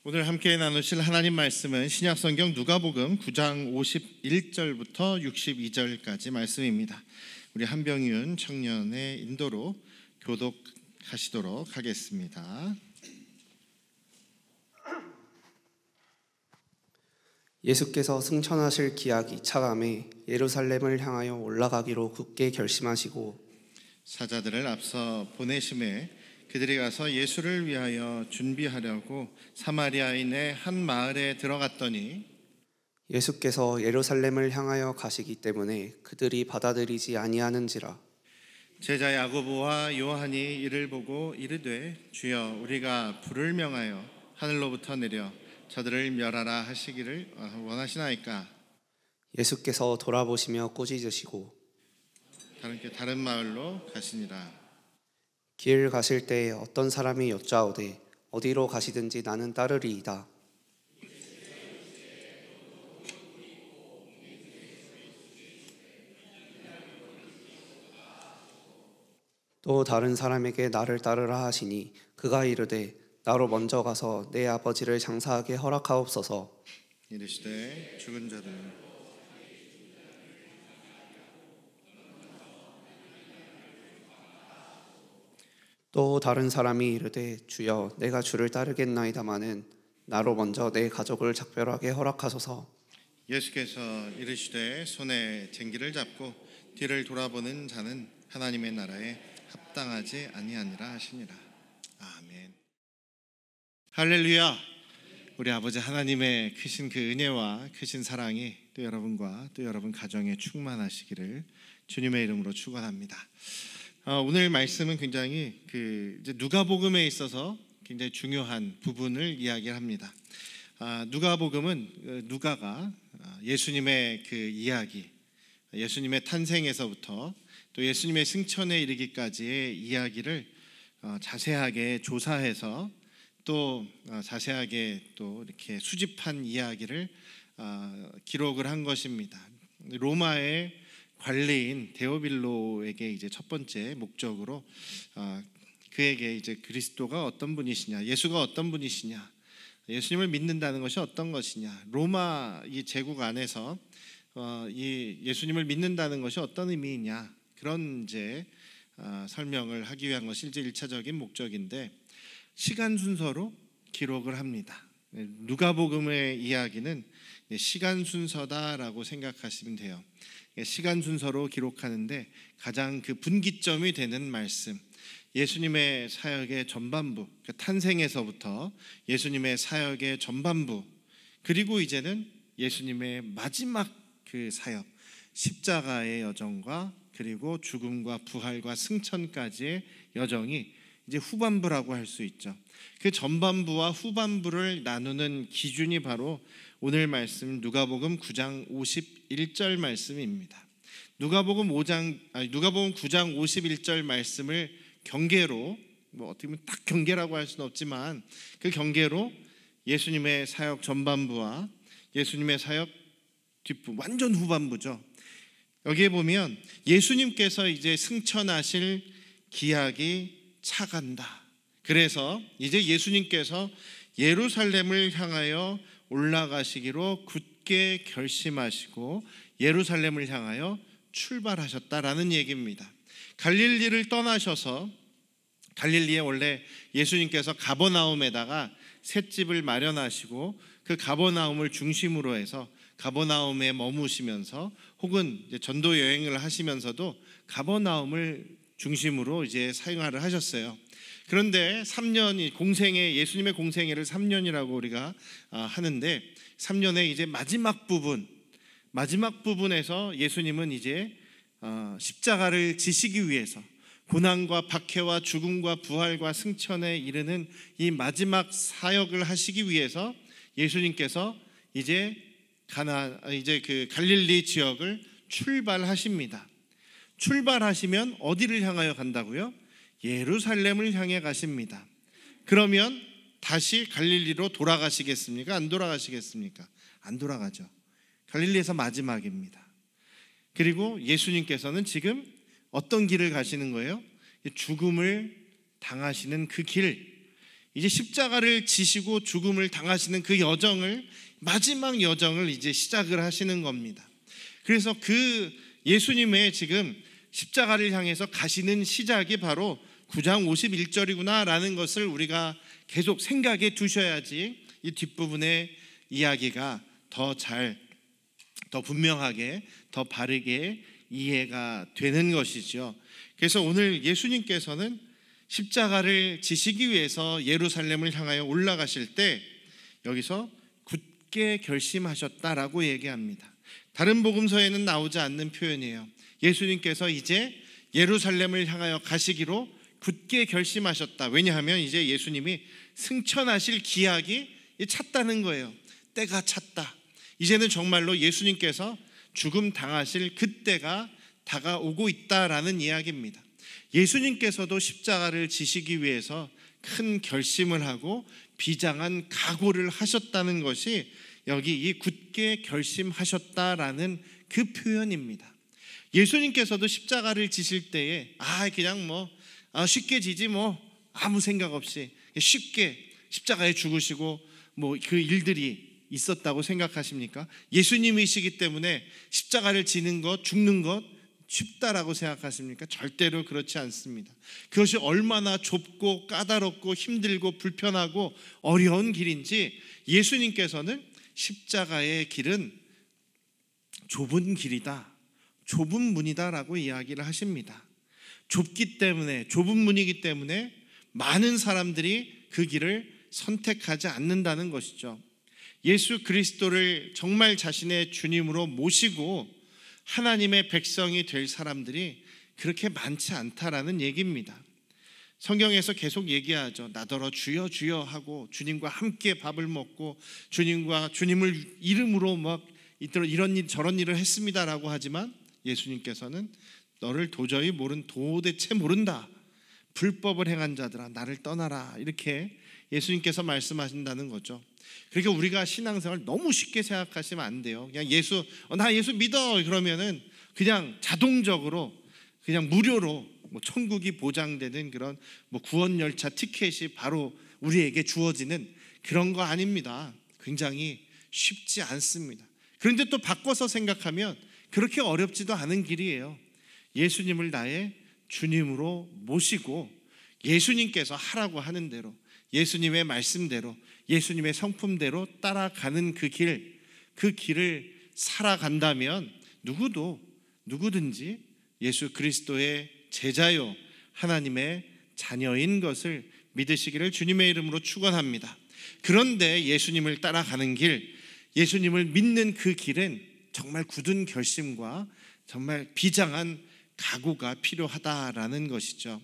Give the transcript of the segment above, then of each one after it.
오늘 함께 나누실 하나님 말씀은 신약성경 누가복음 9장 51절부터 62절까지 말씀입니다. 우리 한병윤 청년의 인도로 교독하시도록 하겠습니다. 예수께서 승천하실 기약이 차감해 예루살렘을 향하여 올라가기로 굳게 결심하시고 사자들을 앞서 보내심에 그들이 가서 예수를 위하여 준비하려고 사마리아인의 한 마을에 들어갔더니 예수께서 예루살렘을 향하여 가시기 때문에 그들이 받아들이지 아니하는지라. 제자 야고보와 요한이 이를 보고 이르되 주여 우리가 불을 명하여 하늘로부터 내려 저들을 멸하라 하시기를 원하시나이까. 예수께서 돌아보시며 꾸짖으시고 다른 마을로 가시니라. 길 가실 때에 어떤 사람이 여짜오되 어디로 가시든지 나는 따르리이다. 또 다른 사람에게 나를 따르라 하시니 그가 이르되 나로 먼저 가서 내 아버지를 장사하게 허락하옵소서. 이르시되 죽은 자들 또 다른 사람이 이르되 주여 내가 주를 따르겠나이다마는 나로 먼저 내 가족을 작별하게 허락하소서. 예수께서 이르시되 손에 쟁기를 잡고 뒤를 돌아보는 자는 하나님의 나라에 합당하지 아니하니라 하시니라. 아멘. 할렐루야. 우리 아버지 하나님의 크신 그 은혜와 크신 사랑이 또 여러분과 또 여러분 가정에 충만하시기를 주님의 이름으로 축원합니다. 오늘 말씀은 굉장히 이제 누가복음에 있어서 굉장히 중요한 부분을 이야기합니다. 누가복음은 누가가 예수님의 그 이야기, 예수님의 탄생에서부터 또 예수님의 승천에 이르기까지의 이야기를 자세하게 조사해서 또 자세하게 또 이렇게 수집한 이야기를 기록을 한 것입니다. 로마의 관리인 데오빌로에게 이제 첫 번째 목적으로 그에게 이제 그리스도가 어떤 분이시냐, 예수가 어떤 분이시냐, 예수님을 믿는다는 것이 어떤 것이냐, 로마 이 제국 안에서 이 예수님을 믿는다는 것이 어떤 의미이냐, 그런 이제 설명을 하기 위한 것이 이제 1차적인 목적인데 시간 순서로 기록을 합니다. 누가복음의 이야기는 시간 순서다라고 생각하시면 돼요. 시간 순서로 기록하는데 가장 그 분기점이 되는 말씀, 예수님의 사역의 전반부, 탄생에서부터 예수님의 사역의 전반부, 그리고 이제는 예수님의 마지막 그 사역, 십자가의 여정과 그리고 죽음과 부활과 승천까지의 여정이 이제 후반부라고 할 수 있죠. 그 전반부와 후반부를 나누는 기준이 바로 오늘 말씀 누가복음 9장 51절 말씀입니다. 누가복음 9장 51절 말씀을 경계로, 어떻게 보면 딱 경계라고 할 수는 없지만 그 경계로 예수님의 사역 전반부와 예수님의 사역 뒷부, 완전 후반부죠. 여기에 보면 예수님께서 이제 승천하실 기약이 차간다. 그래서 이제 예수님께서 예루살렘을 향하여 올라가시기로 굳게 결심하시고 예루살렘을 향하여 출발하셨다라는 얘기입니다. 갈릴리를 떠나셔서, 갈릴리에 원래 예수님께서 가버나움에다가 셋집을 마련하시고 그 가버나움을 중심으로 해서 가버나움에 머무시면서 혹은 이제 전도 여행을 하시면서도 가버나움을 중심으로 이제 사용을 하셨어요. 그런데 3년이 예수님의 공생애를 3년이라고 우리가 하는데 3년의 이제 마지막 부분에서 예수님은 이제 십자가를 지시기 위해서 고난과 박해와 죽음과 부활과 승천에 이르는 이 마지막 사역을 하시기 위해서 예수님께서 이제 그 갈릴리 지역을 출발하십니다. 출발하시면 어디를 향하여 간다고요? 예루살렘을 향해 가십니다. 그러면 다시 갈릴리로 돌아가시겠습니까? 안 돌아가시겠습니까? 안 돌아가죠. 갈릴리에서 마지막입니다. 그리고 예수님께서는 지금 어떤 길을 가시는 거예요? 죽음을 당하시는 그 길, 이제 십자가를 지시고 죽음을 당하시는 그 여정을, 마지막 여정을 이제 시작을 하시는 겁니다. 그래서 그 예수님의 지금 십자가를 향해서 가시는 시작이 바로 9장 51절이구나 라는 것을 우리가 계속 생각해 두셔야지 이 뒷부분의 이야기가 더 분명하게, 더 바르게 이해가 되는 것이죠. 그래서 오늘 예수님께서는 십자가를 지시기 위해서 예루살렘을 향하여 올라가실 때 여기서 굳게 결심하셨다라고 얘기합니다. 다른 복음서에는 나오지 않는 표현이에요. 예수님께서 이제 예루살렘을 향하여 가시기로 굳게 결심하셨다. 왜냐하면 이제 예수님이 승천하실 기약이 찼다는 거예요. 때가 찼다. 이제는 정말로 예수님께서 죽음 당하실 그때가 다가오고 있다라는 이야기입니다. 예수님께서도 십자가를 지시기 위해서 큰 결심을 하고 비장한 각오를 하셨다는 것이 여기 이 굳게 결심하셨다라는 그 표현입니다. 예수님께서도 십자가를 지실 때에 그냥 쉽게 지지 아무 생각 없이 쉽게 십자가에 죽으시고 그 일들이 있었다고 생각하십니까? 예수님이시기 때문에 십자가를 지는 것, 죽는 것 쉽다라고 생각하십니까? 절대로 그렇지 않습니다. 그것이 얼마나 좁고 까다롭고 힘들고 불편하고 어려운 길인지 예수님께서는 십자가의 길은 좁은 길이다, 좁은 문이다라고 이야기를 하십니다. 좁은 문이기 때문에 많은 사람들이 그 길을 선택하지 않는다는 것이죠. 예수 그리스도를 정말 자신의 주님으로 모시고 하나님의 백성이 될 사람들이 그렇게 많지 않다라는 얘기입니다. 성경에서 계속 얘기하죠. 나더러 주여 주여 하고 주님과 함께 밥을 먹고 주님을 이름으로 이런 일 저런 일을 했습니다라고 하지만 예수님께서는 너를 도대체 모른다. 불법을 행한 자들아 나를 떠나라. 이렇게 예수님께서 말씀하신다는 거죠. 그러니까 우리가 신앙생활 너무 쉽게 생각하시면 안 돼요. 그냥 나 예수 믿어 그러면은 그냥 자동적으로 그냥 무료로 천국이 보장되는 그런 구원 열차 티켓이 바로 우리에게 주어지는 그런 거 아닙니다. 굉장히 쉽지 않습니다. 그런데 또 바꿔서 생각하면 그렇게 어렵지도 않은 길이에요. 예수님을 나의 주님으로 모시고 예수님께서 하라고 하는 대로, 예수님의 말씀대로, 예수님의 성품대로 따라가는 그 길을 살아간다면 누구든지 예수 그리스도의 제자요 하나님의 자녀인 것을 믿으시기를 주님의 이름으로 축원합니다. 그런데 예수님을 따라가는 길, 예수님을 믿는 그 길은 정말 굳은 결심과 정말 비장한 각오가 필요하다라는 것이죠.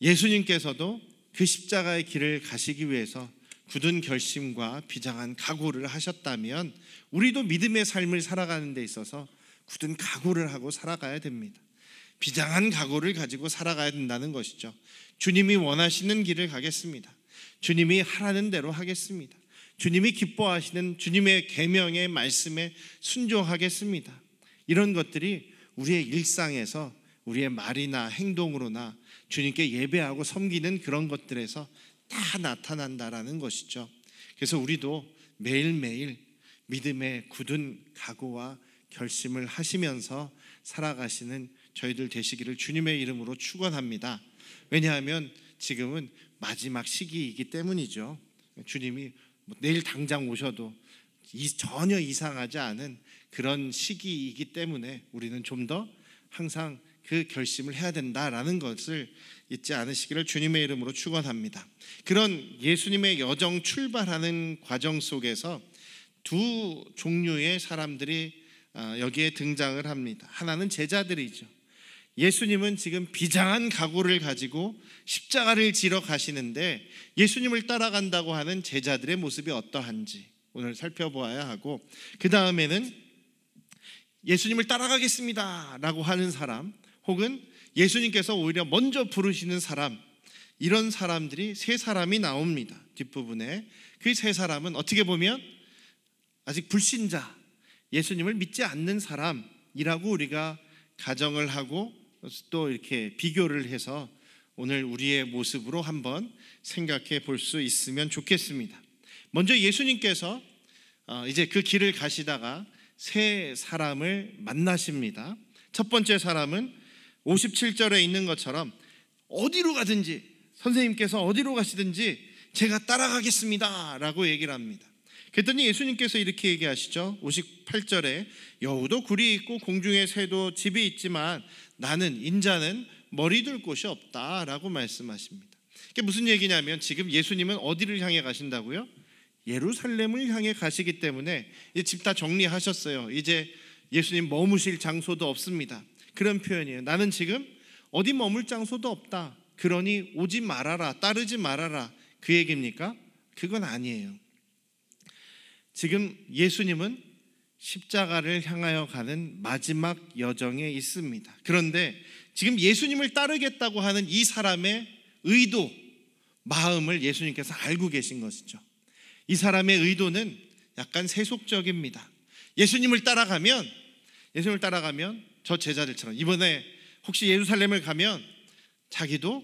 예수님께서도 그 십자가의 길을 가시기 위해서 굳은 결심과 비장한 각오를 하셨다면 우리도 믿음의 삶을 살아가는 데 있어서 굳은 각오를 하고 살아가야 됩니다. 비장한 각오를 가지고 살아가야 된다는 것이죠. 주님이 원하시는 길을 가겠습니다. 주님이 하라는 대로 하겠습니다. 주님이 기뻐하시는 주님의 계명의 말씀에 순종하겠습니다. 이런 것들이 우리의 일상에서 우리의 말이나 행동으로나 주님께 예배하고 섬기는 그런 것들에서 다 나타난다라는 것이죠. 그래서 우리도 매일매일 믿음의 굳은 각오와 결심을 하시면서 살아가시는 저희들 되시기를 주님의 이름으로 축원합니다. 왜냐하면 지금은 마지막 시기이기 때문이죠. 주님이 내일 당장 오셔도 전혀 이상하지 않은 그런 시기이기 때문에 우리는 좀 더 항상 그 결심을 해야 된다라는 것을 잊지 않으시기를 주님의 이름으로 축원합니다. 그런 예수님의 여정 출발하는 과정 속에서 두 종류의 사람들이 여기에 등장을 합니다. 하나는 제자들이죠. 예수님은 지금 비장한 각오를 가지고 십자가를 지러 가시는데 예수님을 따라간다고 하는 제자들의 모습이 어떠한지 오늘 살펴보아야 하고, 그 다음에는 예수님을 따라가겠습니다 라고 하는 사람, 혹은 예수님께서 오히려 먼저 부르시는 사람, 이런 사람들이 세 사람이 나옵니다. 뒷부분에 그 세 사람은 어떻게 보면 아직 불신자, 예수님을 믿지 않는 사람이라고 우리가 가정을 하고 또 이렇게 비교를 해서 오늘 우리의 모습으로 한번 생각해 볼 수 있으면 좋겠습니다. 먼저 예수님께서 이제 그 길을 가시다가 세 사람을 만나십니다. 첫 번째 사람은 57절에 있는 것처럼 어디로 가든지, 선생님께서 어디로 가시든지 제가 따라가겠습니다 라고 얘기를 합니다. 그랬더니 예수님께서 이렇게 얘기하시죠. 58절에 여우도 굴이 있고 공중의 새도 집이 있지만 나는 인자는 머리 둘 곳이 없다 라고 말씀하십니다. 이게 무슨 얘기냐면 지금 예수님은 어디를 향해 가신다고요? 예루살렘을 향해 가시기 때문에 이제 집 다 정리하셨어요. 이제 예수님 머무실 장소도 없습니다. 그런 표현이에요. 나는 지금 어디 머물 장소도 없다. 그러니 오지 말아라, 따르지 말아라, 그 얘기입니까? 그건 아니에요. 지금 예수님은 십자가를 향하여 가는 마지막 여정에 있습니다. 그런데 지금 예수님을 따르겠다고 하는 이 사람의 의도, 마음을 예수님께서 알고 계신 것이죠. 이 사람의 의도는 약간 세속적입니다. 예수님을 따라가면 저 제자들처럼 이번에 혹시 예루살렘을 가면 자기도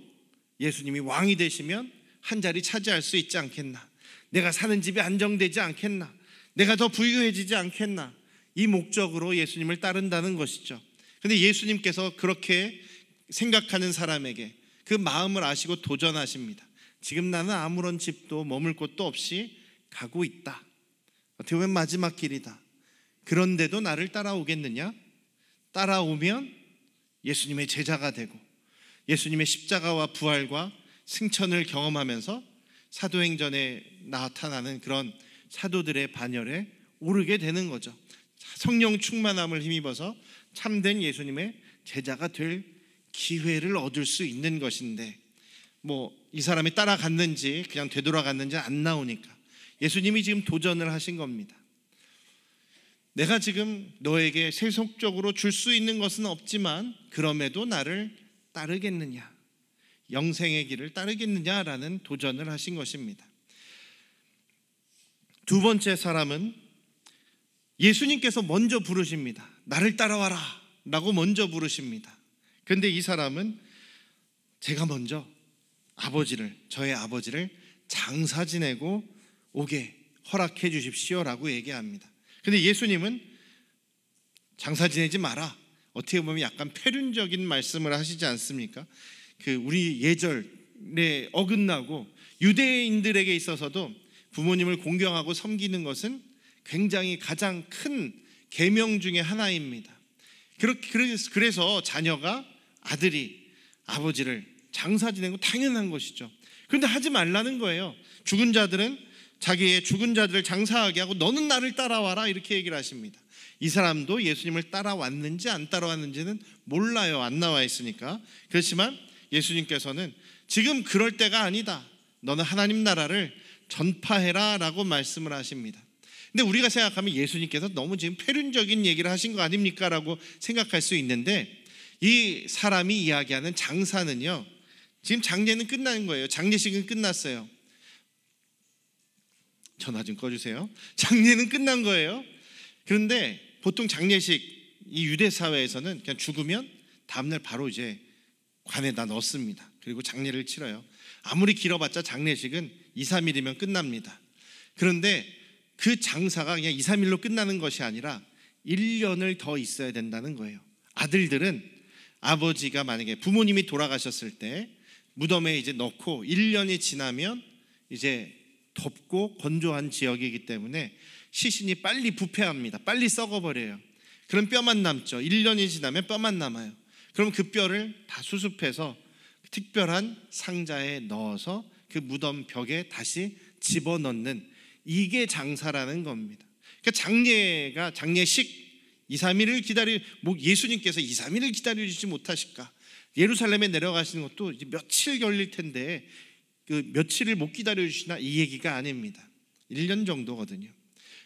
예수님이 왕이 되시면 한 자리 차지할 수 있지 않겠나, 내가 사는 집이 안정되지 않겠나, 내가 더 부유해지지 않겠나, 이 목적으로 예수님을 따른다는 것이죠. 그런데 예수님께서 그렇게 생각하는 사람에게 그 마음을 아시고 도전하십니다. 지금 나는 아무런 집도 머물 곳도 없이 가고 있다. 어떻게 보면 마지막 길이다. 그런데도 나를 따라오겠느냐? 따라오면 예수님의 제자가 되고 예수님의 십자가와 부활과 승천을 경험하면서 사도행전에 나타나는 그런 사도들의 반열에 오르게 되는 거죠. 성령 충만함을 힘입어서 참된 예수님의 제자가 될 기회를 얻을 수 있는 것인데, 이 사람이 따라갔는지 그냥 되돌아갔는지 안 나오니까 예수님이 지금 도전을 하신 겁니다. 내가 지금 너에게 세속적으로 줄 수 있는 것은 없지만 그럼에도 나를 따르겠느냐, 영생의 길을 따르겠느냐라는 도전을 하신 것입니다. 두 번째 사람은 예수님께서 먼저 부르십니다. 나를 따라와라 라고 먼저 부르십니다. 그런데 이 사람은 제가 먼저 저의 아버지를 장사 지내고 오게 허락해 주십시오 라고 얘기합니다. 근데 예수님은 장사 지내지 마라, 어떻게 보면 약간 패륜적인 말씀을 하시지 않습니까? 우리 예절에 어긋나고 유대인들에게 있어서도 부모님을 공경하고 섬기는 것은 굉장히 가장 큰 계명 중에 하나입니다. 그래서 자녀가 아들이 아버지를 장사 지내는 거 당연한 것이죠. 그런데 하지 말라는 거예요. 죽은 자들은 자기의 죽은 자들을 장사하게 하고 너는 나를 따라와라 이렇게 얘기를 하십니다. 이 사람도 예수님을 따라왔는지 안 따라왔는지는 몰라요. 안 나와 있으니까. 그렇지만 예수님께서는 지금 그럴 때가 아니다, 너는 하나님 나라를 전파해라 라고 말씀을 하십니다. 근데 우리가 생각하면 예수님께서 너무 지금 패륜적인 얘기를 하신 거 아닙니까? 라고 생각할 수 있는데, 이 사람이 이야기하는 장사는요, 지금 장례는 끝난 거예요. 장례식은 끝났어요. 전화 좀 꺼주세요. 장례는 끝난 거예요. 그런데 보통 장례식, 이 유대 사회에서는 그냥 죽으면 다음날 바로 이제 관에다 넣습니다. 그리고 장례를 치러요. 아무리 길어봤자 장례식은 2, 3일이면 끝납니다. 그런데 그 장사가 그냥 2, 3일로 끝나는 것이 아니라 1년을 더 있어야 된다는 거예요. 아들들은 아버지가 만약에 부모님이 돌아가셨을 때 무덤에 이제 넣고 1년이 지나면 이제 덥고 건조한 지역이기 때문에 시신이 빨리 부패합니다. 빨리 썩어버려요. 그럼 뼈만 남죠. 1년이 지나면 뼈만 남아요. 그럼 그 뼈를 다 수습해서 특별한 상자에 넣어서 그 무덤 벽에 다시 집어넣는, 이게 장사라는 겁니다. 그러니까 장례식 2, 3일을 예수님께서 2, 3일을 기다려주지 못하실까? 예루살렘에 내려가시는 것도 이제 며칠 걸릴 텐데 그 며칠을 못 기다려주시나, 이 얘기가 아닙니다. 1년 정도거든요.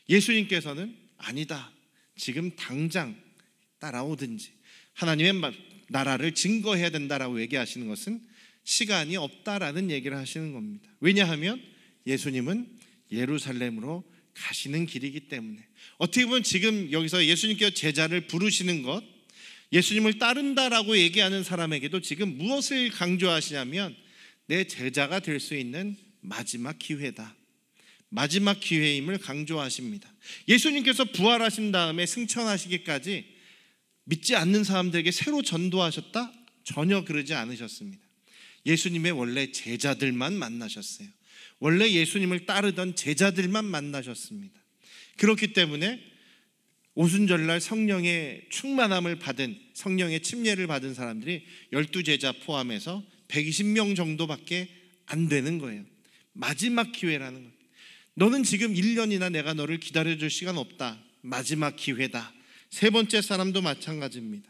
예수님께서는 아니다, 지금 당장 따라오든지 하나님의 나라를 증거해야 된다라고 얘기하시는 것은 시간이 없다라는 얘기를 하시는 겁니다. 왜냐하면 예수님은 예루살렘으로 가시는 길이기 때문에. 어떻게 보면 지금 여기서 예수님께서 제자를 부르시는 것, 예수님을 따른다라고 얘기하는 사람에게도 지금 무엇을 강조하시냐면 내 제자가 될 수 있는 마지막 기회다. 마지막 기회임을 강조하십니다. 예수님께서 부활하신 다음에 승천하시기까지 믿지 않는 사람들에게 새로 전도하셨다? 전혀 그러지 않으셨습니다. 예수님의 원래 제자들만 만나셨어요. 원래 예수님을 따르던 제자들만 만나셨습니다. 그렇기 때문에 오순절날 성령의 충만함을 받은, 성령의 침례를 받은 사람들이 12제자 포함해서 120명 정도밖에 안 되는 거예요. 마지막 기회라는 거예요. 너는 지금 1년이나 내가 너를 기다려줄 시간 없다. 마지막 기회다. 세 번째 사람도 마찬가지입니다.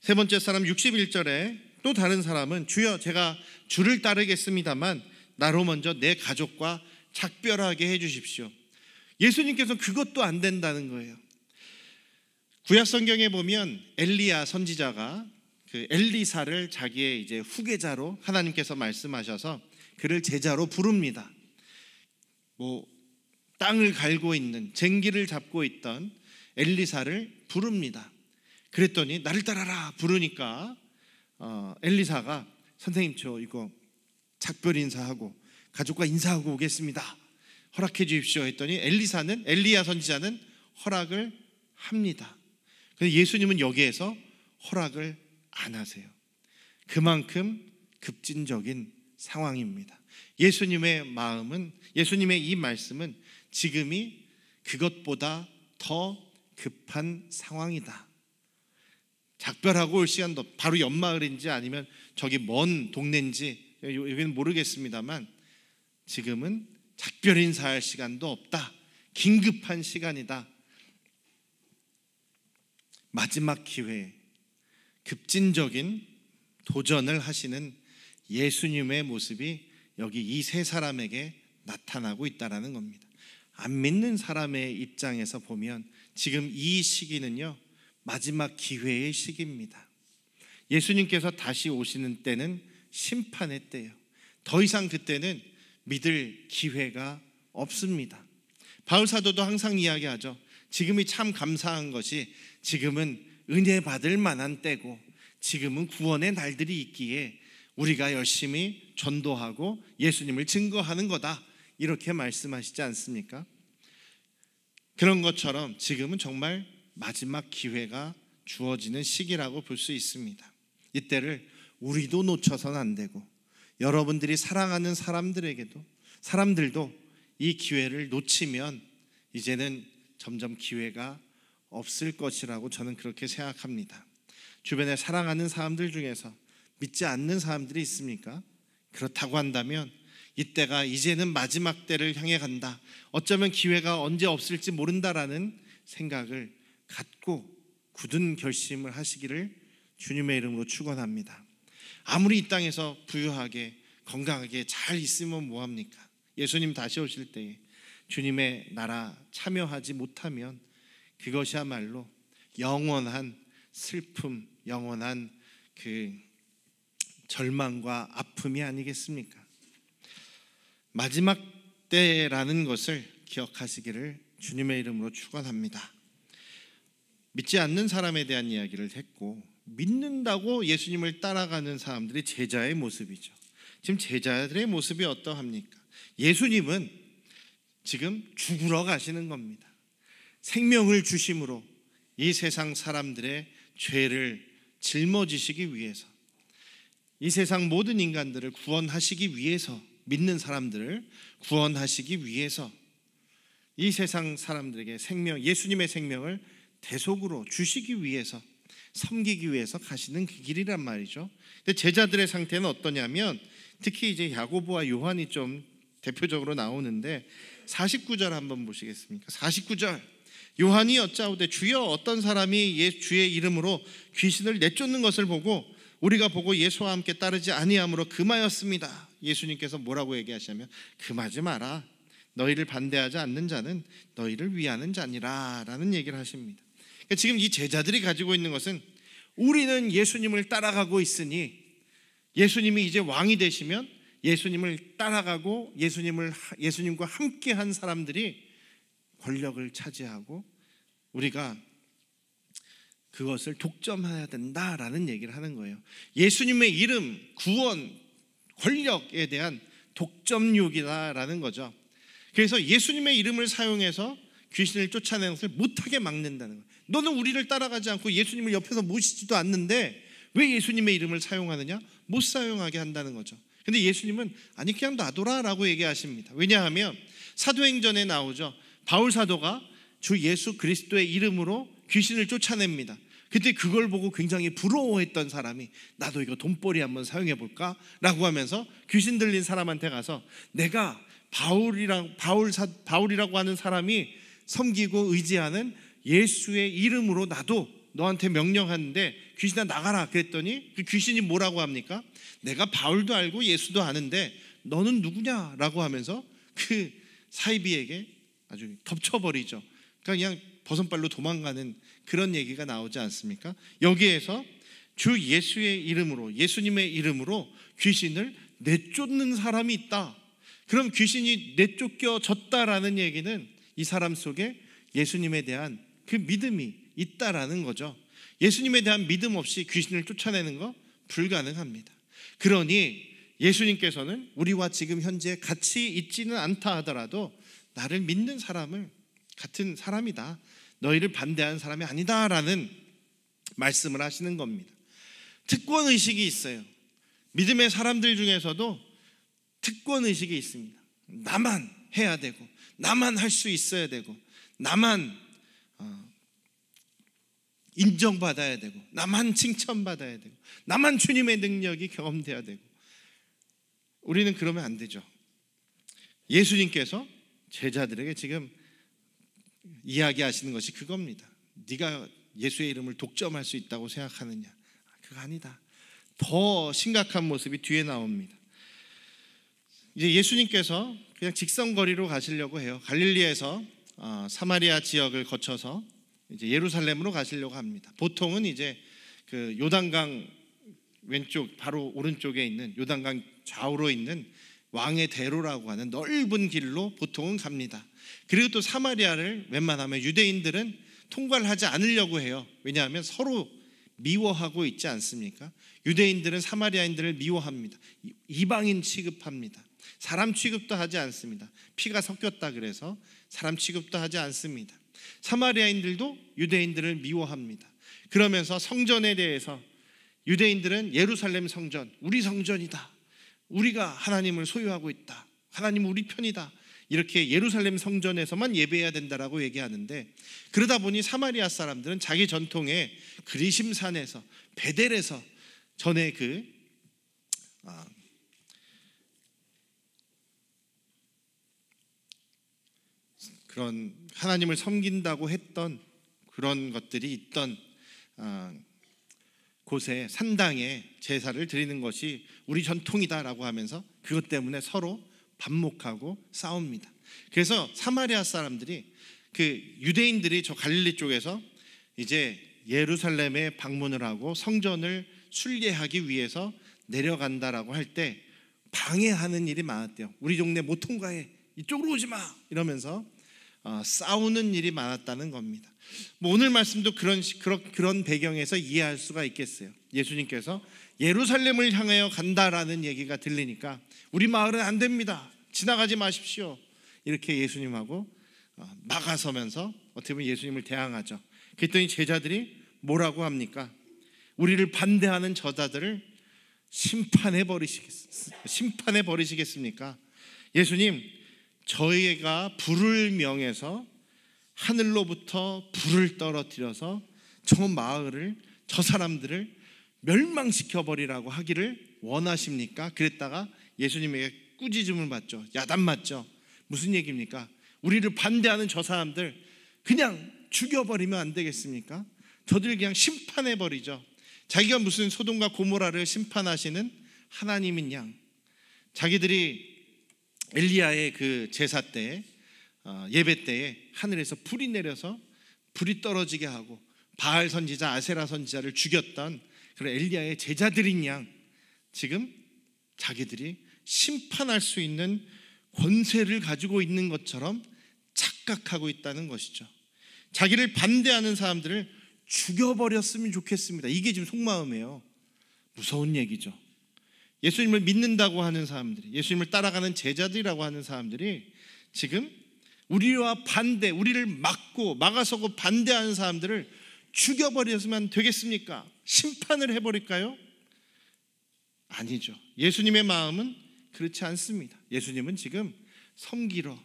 세 번째 사람 61절에 또 다른 사람은 주여 제가 주를 따르겠습니다만 나로 먼저 내 가족과 작별하게 해주십시오. 예수님께서 그것도 안 된다는 거예요. 구약 성경에 보면 엘리야 선지자가 그 엘리사를 자기의 이제 후계자로 하나님께서 말씀하셔서 그를 제자로 부릅니다. 땅을 갈고 있는 쟁기를 잡고 있던 엘리사를 부릅니다. 그랬더니 나를 따라라 부르니까 엘리사가 선생님 저 이거 작별 인사하고 가족과 인사하고 오겠습니다. 허락해 주십시오 했더니 엘리야 선지자는 허락을 합니다. 그런데 예수님은 여기에서 허락을 안 하세요. 그만큼 급진적인 상황입니다. 예수님의 이 말씀은 지금이 그것보다 더 급한 상황이다. 작별하고 올 시간도 바로 옆마을인지 아니면 저기 먼 동네인지 여기는 모르겠습니다만 지금은 작별 인사할 시간도 없다. 긴급한 시간이다. 마지막 기회, 급진적인 도전을 하시는 예수님의 모습이 여기 이 세 사람에게 나타나고 있다는 겁니다. 안 믿는 사람의 입장에서 보면 지금 이 시기는요 마지막 기회의 시기입니다. 예수님께서 다시 오시는 때는 심판의 때예요. 더 이상 그때는 믿을 기회가 없습니다. 바울 사도도 항상 이야기하죠. 지금이 참 감사한 것이 지금은 은혜 받을 만한 때고 지금은 구원의 날들이 있기에 우리가 열심히 전도하고 예수님을 증거하는 거다. 이렇게 말씀하시지 않습니까? 그런 것처럼 지금은 정말 마지막 기회가 주어지는 시기라고 볼 수 있습니다. 이때를 우리도 놓쳐서는 안 되고 여러분들이 사랑하는 사람들도 이 기회를 놓치면 이제는 점점 기회가 없을 것이라고 저는 그렇게 생각합니다. 주변에 사랑하는 사람들 중에서 믿지 않는 사람들이 있습니까? 그렇다고 한다면 이때가 이제는 마지막 때를 향해 간다. 어쩌면 기회가 언제 없을지 모른다라는 생각을 갖고 굳은 결심을 하시기를 주님의 이름으로 축원합니다. 아무리 이 땅에서 부유하게 건강하게 잘 있으면 뭐합니까? 예수님 다시 오실 때에 주님의 나라 참여하지 못하면 그것이야말로 영원한 슬픔, 영원한 그 절망과 아픔이 아니겠습니까? 마지막 때라는 것을 기억하시기를 주님의 이름으로 축원합니다. 믿지 않는 사람에 대한 이야기를 했고 믿는다고 예수님을 따라가는 사람들이 제자의 모습이죠. 지금 제자들의 모습이 어떠합니까? 예수님은 지금 죽으러 가시는 겁니다. 생명을 주심으로 이 세상 사람들의 죄를 짊어지시기 위해서, 이 세상 모든 인간들을 구원하시기 위해서, 믿는 사람들을 구원하시기 위해서 이 세상 사람들에게 예수님의 생명을 대속으로 주시기 위해서, 섬기기 위해서 가시는 그 길이란 말이죠. 근데 제자들의 상태는 어떠냐면 특히 이제 야고보와 요한이 좀 대표적으로 나오는데 49절 한번 보시겠습니까? 49절 요한이 여짜오되 주여 어떤 사람이 주의 이름으로 귀신을 내쫓는 것을 보고 우리가 보고 예수와 함께 따르지 아니함으로 금하였습니다. 예수님께서 뭐라고 얘기하시냐면 금하지 마라. 너희를 반대하지 않는 자는 너희를 위하는 자니라 라는 얘기를 하십니다. 그러니까 지금 이 제자들이 가지고 있는 것은 우리는 예수님을 따라가고 있으니 예수님이 이제 왕이 되시면 예수님을 따라가고 예수님과 함께한 사람들이 권력을 차지하고 우리가 그것을 독점해야 된다라는 얘기를 하는 거예요. 예수님의 이름, 구원, 권력에 대한 독점욕이다라는 거죠. 그래서 예수님의 이름을 사용해서 귀신을 쫓아내는 것을 못하게 막는다는 거예요. 너는 우리를 따라가지 않고 예수님을 옆에서 모시지도 않는데 왜 예수님의 이름을 사용하느냐? 못 사용하게 한다는 거죠. 근데 예수님은 아니 그냥 놔둬라 라고 얘기하십니다. 왜냐하면 사도행전에 나오죠. 바울 사도가 주 예수 그리스도의 이름으로 귀신을 쫓아냅니다. 그때 그걸 보고 굉장히 부러워했던 사람이 나도 이거 돈벌이 한번 사용해 볼까? 라고 하면서 귀신 들린 사람한테 가서 내가 바울이라고 하는 사람이 섬기고 의지하는 예수의 이름으로 나도 너한테 명령하는데 귀신아 나가라 그랬더니 그 귀신이 뭐라고 합니까? 내가 바울도 알고 예수도 아는데 너는 누구냐? 라고 하면서 그 사이비에게 아주 덮쳐버리죠. 그러니까 그냥 버선발로 도망가는 그런 얘기가 나오지 않습니까? 여기에서 주 예수의 이름으로, 예수님의 이름으로 귀신을 내쫓는 사람이 있다. 그럼 귀신이 내쫓겨졌다라는 얘기는 이 사람 속에 예수님에 대한 그 믿음이 있다라는 거죠. 예수님에 대한 믿음 없이 귀신을 쫓아내는 거 불가능합니다. 그러니 예수님께서는 우리와 지금 현재 같이 있지는 않다 하더라도 나를 믿는 사람을 같은 사람이다, 너희를 반대하는 사람이 아니다라는 말씀을 하시는 겁니다. 특권의식이 있어요. 믿음의 사람들 중에서도 특권의식이 있습니다. 나만 해야 되고 나만 할 수 있어야 되고 나만 인정받아야 되고 나만 칭찬받아야 되고 나만 주님의 능력이 경험돼야 되고 우리는 그러면 안 되죠. 예수님께서 제자들에게 지금 이야기하시는 것이 그겁니다. 네가 예수의 이름을 독점할 수 있다고 생각하느냐? 그거 아니다. 더 심각한 모습이 뒤에 나옵니다. 이제 예수님께서 그냥 직선거리로 가시려고 해요. 갈릴리에서 사마리아 지역을 거쳐서 이제 예루살렘으로 가시려고 합니다. 보통은 이제 그 요단강 왼쪽 바로 오른쪽에 있는 요단강 좌우로 있는 왕의 대로라고 하는 넓은 길로 보통은 갑니다. 그리고 또 사마리아를 웬만하면 유대인들은 통과를 하지 않으려고 해요. 왜냐하면 서로 미워하고 있지 않습니까? 유대인들은 사마리아인들을 미워합니다. 이방인 취급합니다. 사람 취급도 하지 않습니다. 피가 섞였다 그래서 사람 취급도 하지 않습니다. 사마리아인들도 유대인들을 미워합니다. 그러면서 성전에 대해서 유대인들은 예루살렘 성전, 우리 성전이다. 우리가 하나님을 소유하고 있다. 하나님은 우리 편이다. 이렇게 예루살렘 성전에서만 예배해야 된다라고 얘기하는데, 그러다 보니 사마리아 사람들은 자기 전통에 그리심산에서 베델에서 전에 그런 하나님을 섬긴다고 했던 그런 것들이 있던 곳에 산당에 제사를 드리는 것이 우리 전통이다라고 하면서 그것 때문에 서로 반목하고 싸웁니다. 그래서 사마리아 사람들이 그 유대인들이 저 갈릴리 쪽에서 이제 예루살렘에 방문을 하고 성전을 순례하기 위해서 내려간다라고 할 때 방해하는 일이 많았대요. 우리 동네 못 통과해, 이쪽으로 오지 마 이러면서 싸우는 일이 많았다는 겁니다. 뭐 오늘 말씀도 그런 배경에서 이해할 수가 있겠어요. 예수님께서 예루살렘을 향하여 간다라는 얘기가 들리니까 우리 마을은 안 됩니다, 지나가지 마십시오, 이렇게 예수님하고 막아서면서 어떻게 보면 예수님을 대항하죠. 그랬더니 제자들이 뭐라고 합니까? 우리를 반대하는 저자들을 심판해 버리시겠습니까? 예수님, 저희가 불을 명해서 하늘로부터 불을 떨어뜨려서 저 마을을, 저 사람들을 멸망시켜 버리라고 하기를 원하십니까? 그랬다가 예수님에게 꾸짖음을 받죠. 야단 맞죠. 무슨 얘기입니까? 우리를 반대하는 저 사람들 그냥 죽여버리면 안 되겠습니까? 저들 그냥 심판해 버리죠. 자기가 무슨 소돔과 고모라를 심판하시는 하나님인 양, 자기들이 엘리야의 그 제사 때 예배 때에 하늘에서 불이 내려서 불이 떨어지게 하고 바알 선지자, 아세라 선지자를 죽였던 그런 엘리야의 제자들인 양, 지금 자기들이 심판할 수 있는 권세를 가지고 있는 것처럼 착각하고 있다는 것이죠. 자기를 반대하는 사람들을 죽여버렸으면 좋겠습니다. 이게 지금 속마음이에요. 무서운 얘기죠. 예수님을 믿는다고 하는 사람들이, 예수님을 따라가는 제자들이라고 하는 사람들이 지금 우리와 반대, 우리를 막아서고 반대하는 사람들을 죽여버렸으면 되겠습니까? 심판을 해버릴까요? 아니죠. 예수님의 마음은 그렇지 않습니다. 예수님은 지금 섬기러,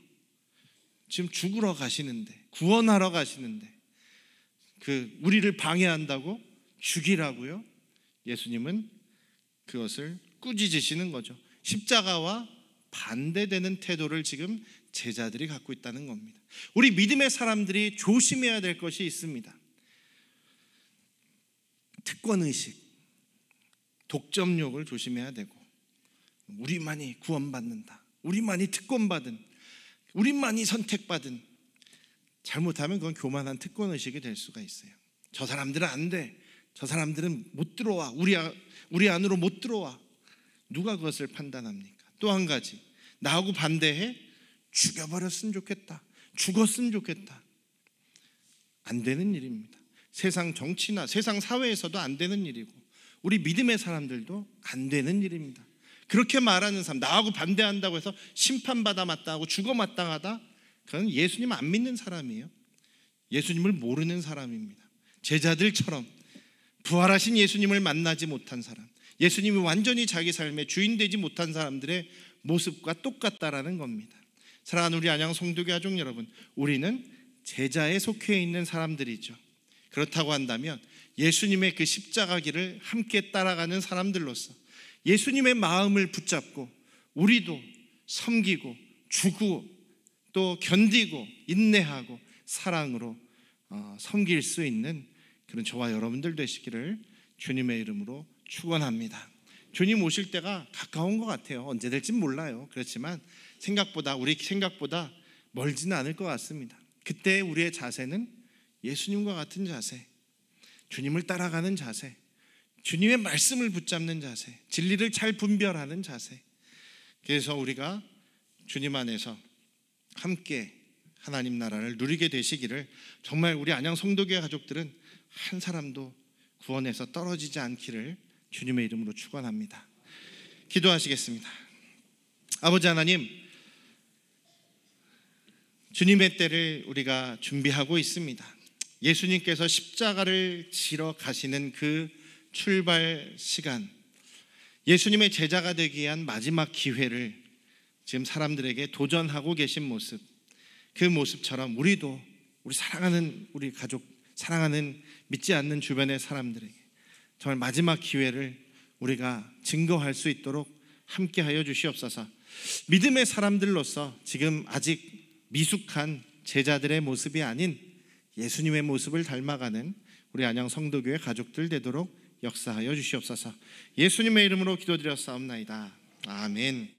지금 죽으러 가시는데, 구원하러 가시는데, 우리를 방해한다고 죽이라고요? 예수님은 그것을 꾸짖으시는 거죠. 십자가와 반대되는 태도를 지금 제자들이 갖고 있다는 겁니다. 우리 믿음의 사람들이 조심해야 될 것이 있습니다. 특권의식, 독점욕을 조심해야 되고, 우리만이 구원받는다, 우리만이 특권받은, 우리만이 선택받은, 잘못하면 그건 교만한 특권의식이 될 수가 있어요. 저 사람들은 안 돼, 저 사람들은 못 들어와, 우리 안으로 못 들어와. 누가 그것을 판단합니까? 또 한 가지, 나하고 반대해? 죽여버렸으면 좋겠다, 죽었으면 좋겠다. 안 되는 일입니다. 세상 정치나 세상 사회에서도 안 되는 일이고, 우리 믿음의 사람들도 안 되는 일입니다. 그렇게 말하는 사람, 나하고 반대한다고 해서 심판받아 마땅하고 죽어 마땅하다, 그건 예수님 안 믿는 사람이에요. 예수님을 모르는 사람입니다. 제자들처럼 부활하신 예수님을 만나지 못한 사람, 예수님이 완전히 자기 삶의 주인 되지 못한 사람들의 모습과 똑같다라는 겁니다. 사랑하는 우리 안양 성도교 가족 여러분, 우리는 제자에 속해 있는 사람들이죠. 그렇다고 한다면 예수님의 그 십자가 길을 함께 따라가는 사람들로서 예수님의 마음을 붙잡고 우리도 섬기고 주고 또 견디고 인내하고 사랑으로 섬길 수 있는 그런 저와 여러분들 되시기를 주님의 이름으로 축원합니다. 주님 오실 때가 가까운 것 같아요. 언제 될진 몰라요. 그렇지만 우리 생각보다 멀지는 않을 것 같습니다. 그때 우리의 자세는 예수님과 같은 자세, 주님을 따라가는 자세, 주님의 말씀을 붙잡는 자세, 진리를 잘 분별하는 자세. 그래서 우리가 주님 안에서 함께 하나님 나라를 누리게 되시기를, 정말 우리 안양 성도교회 가족들은 한 사람도 구원에서 떨어지지 않기를 주님의 이름으로 축원합니다. 기도하시겠습니다. 아버지 하나님, 주님의 때를 우리가 준비하고 있습니다. 예수님께서 십자가를 지러 가시는 그 출발 시간, 예수님의 제자가 되기 위한 마지막 기회를 지금 사람들에게 도전하고 계신 모습, 그 모습처럼 우리도 우리 사랑하는 우리 가족, 사랑하는 믿지 않는 주변의 사람들에게 정말 마지막 기회를 우리가 증거할 수 있도록 함께하여 주시옵소서. 믿음의 사람들로서 지금 아직 미숙한 제자들의 모습이 아닌 예수님의 모습을 닮아가는 우리 안양 성도교회 가족들 되도록 역사하여 주시옵소서. 예수님의 이름으로 기도드렸사옵나이다. 아멘.